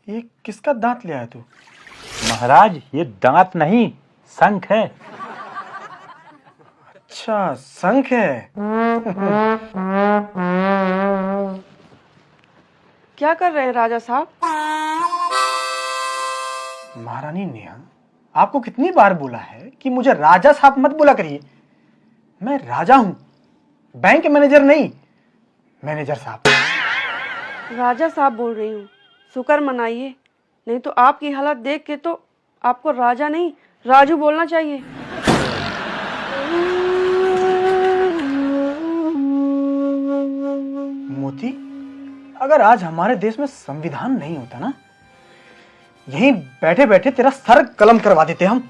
ये किसका दांत ले आया तू? महाराज ये दांत नहीं शंख है। अच्छा शंख है। क्या कर रहे हैं राजा साहब? महारानी नेहा, आपको कितनी बार बोला है कि मुझे राजा साहब मत बोला करिए। मैं राजा हूं, बैंक मैनेजर नहीं। मैनेजर साहब। राजा साहब बोल रही हूँ, शुक्र मनाइए, नहीं तो आपकी हालत देख के तो आपको राजा नहीं राजू बोलना चाहिए। मोती, अगर आज हमारे देश में संविधान नहीं होता ना, यहीं बैठे बैठे तेरा सर कलम करवा देते हम।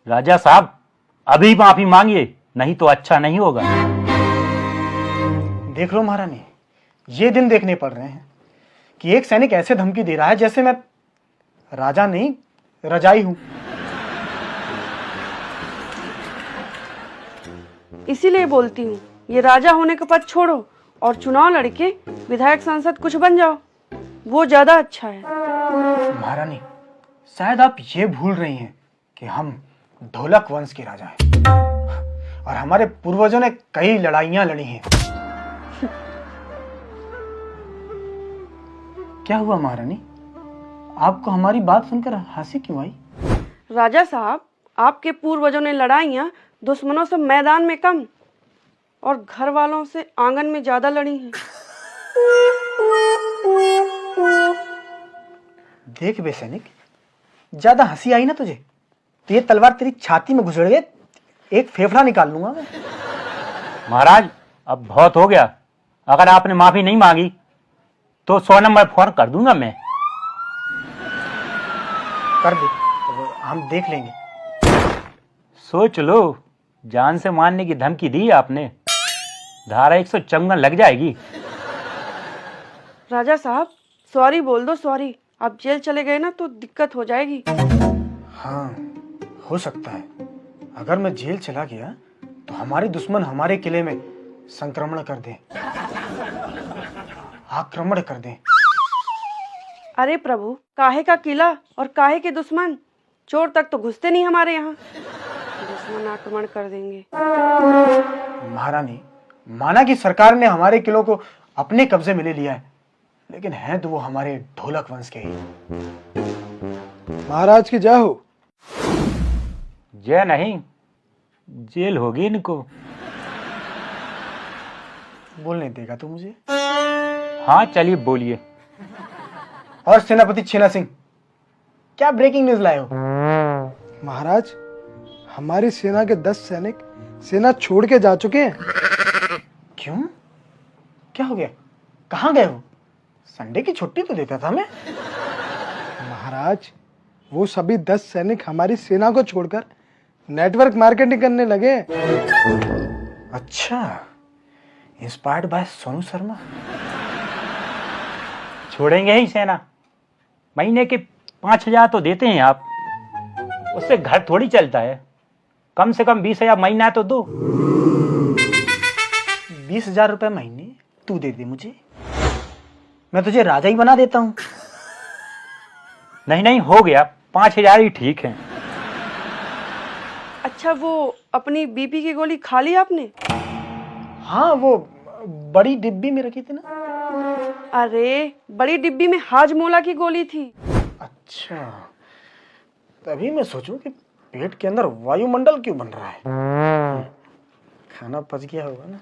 राजा साहब अभी माफी मांगिए, नहीं तो अच्छा नहीं होगा। देख लो महारानी, ये दिन देखने पड़ रहे हैं कि एक सैनिक ऐसे धमकी दे रहा है जैसे मैं राजा नहीं रजाई हूं। इसीलिए बोलती हूँ, ये राजा होने का पद छोड़ो और चुनाव लड़के विधायक सांसद कुछ बन जाओ, वो ज्यादा अच्छा है। महारानी, शायद आप ये भूल रही हैं कि हम ढोलक वंश के राजा हैं और हमारे पूर्वजों ने कई लड़ाइयां लड़ी हैं। क्या हुआ महारानी, आपको हमारी बात सुनकर हंसी क्यों आई? राजा साहब, आपके पूर्वजों ने लड़ाइयाँ दुश्मनों से मैदान में कम और घर वालों से आंगन में ज्यादा लड़ी हैं। देख बे सैनिक, ज्यादा हंसी आई ना तुझे तो ये तलवार तेरी छाती में घुसड़ गए, एक फेफड़ा निकाल लूंगा मैं। महाराज अब बहुत हो गया, अगर आपने माफी नहीं मांगी तो 100 नंबर फोन कर दूंगा मैं। कर दे, हम देख लेंगे। सोच लो, जान से मारने की धमकी दी आपने, धारा 154 लग जाएगी। राजा साहब सॉरी बोल दो, सॉरी। आप जेल चले गए ना तो दिक्कत हो जाएगी। हाँ हो सकता है, अगर मैं जेल चला गया तो हमारे दुश्मन हमारे किले में संक्रमण कर दें, आक्रमण कर दें। अरे प्रभु, काहे का किला और काहे के दुश्मन, चोर तक तो घुसते नहीं हमारे यहाँ, दुश्मन आक्रमण कर देंगे। महारानी, माना कि सरकार ने हमारे किलों को अपने कब्जे में ले लिया है, लेकिन हैं तो वो हमारे ढोलक वंश के ही। महाराज की जय हो। जय नहीं, जेल होगी इनको। बोलने देगा तू मुझे? हाँ चलिए बोलिए। और सेनापति छेना सिंह, क्या ब्रेकिंग न्यूज लाए हो? महाराज, हमारी सेना के 10 सैनिक सेना छोड़ के जा चुके हैं। क्यों, क्या हो गया, कहाँ गए हो? संडे की छुट्टी तो देता था मैं। महाराज, वो सभी 10 सैनिक हमारी सेना को छोड़कर नेटवर्क मार्केटिंग करने लगे। अच्छा, इंस्पायर्ड बाय सोनू शर्मा। छोड़ेंगे ही सेना, महीने के 5,000 तो देते हैं आप, उससे घर थोड़ी चलता है, कम से कम 20,000 महीना तो दो। 20,000 रुपए महीने तू दे दे मुझे, मैं तुझे राजा ही बना देता हूँ। नहीं नहीं हो गया, 5,000 ही ठीक है। अच्छा, वो अपनी बीपी की गोली खा ली आपने? हाँ, वो बड़ी डिब्बी में रखी थी ना। अरे बड़ी डिब्बी में हाजमोला की गोली थी। अच्छा, तभी मैं सोचूं कि पेट के अंदर वायुमंडल क्यों बन रहा है। खाना पच गया होगा ना।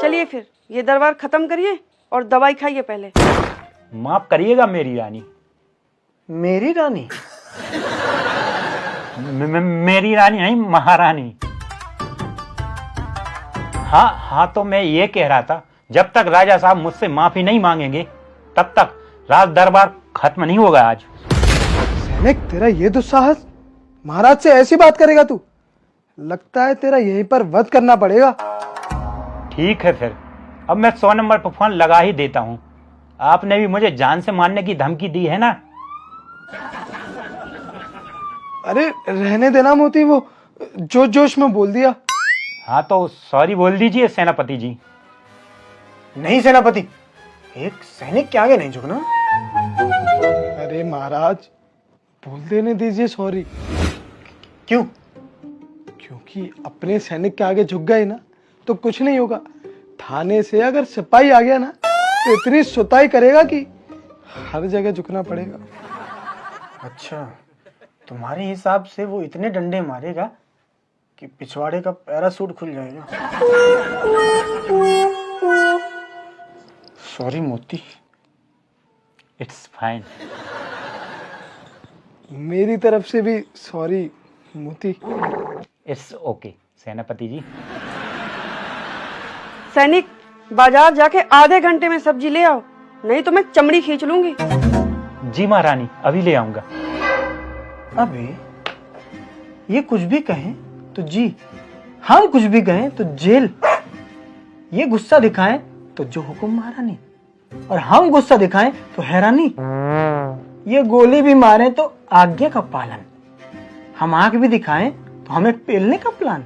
चलिए फिर ये दरबार खत्म करिए और दवाई खाइए पहले। माफ करिएगा मेरी रानी। मेरी रानी? मेरी रानी नहीं, महारानी। हाँ तो मैं ये कह रहा था, जब तक राजा साहब मुझसे माफी नहीं मांगेंगे तब तक राज दरबार खत्म नहीं होगा आज। सैनिक, तेरा ये दुस्साहस, महाराज से ऐसी बात करेगा तू? लगता है तेरा यहीं पर वध करना पड़ेगा। ठीक है फिर, अब मैं 100 नंबर पर फोन लगा ही देता हूँ। आपने भी मुझे जान से मारने की धमकी दी है ना। अरे रहने देना मोती, वो जोश जोश में बोल दिया। हाँ तो सॉरी बोल दीजिए सेनापति जी। नहीं सेनापति, एक सैनिक के आगे नहीं झुकना। अरे महाराज, बोल देने दीजिए सॉरी। क्यों? क्योंकि अपने सैनिक के आगे झुक गए ना तो कुछ नहीं होगा। थाने से अगर सिपाही आ गया ना तो इतनी सुताई करेगा कि हर जगह झुकना पड़ेगा। अच्छा, तुम्हारे हिसाब से वो इतने डंडे मारेगा कि पिछवाड़े का पैरासूट खुल जाएगा। सॉरी मोती। It's fine. मेरी तरफ से भी सॉरी मोती। इट्स ओके सेनापति जी। सैनिक, बाजार जाके आधे घंटे में सब्जी ले आओ, नहीं तो मैं चमड़ी खींच लूंगी। जी महारानी, अभी ले आऊंगा। अबे ये कुछ भी कहें तो जी, हम कुछ भी कहें तो जेल। ये गुस्सा दिखाएं तो जो हुक्म महारानी, और हम गुस्सा दिखाएं तो हैरानी। ये गोली भी मारें तो आज्ञा का पालन, हम आंख भी दिखाएं तो हमें पेलने का प्लान।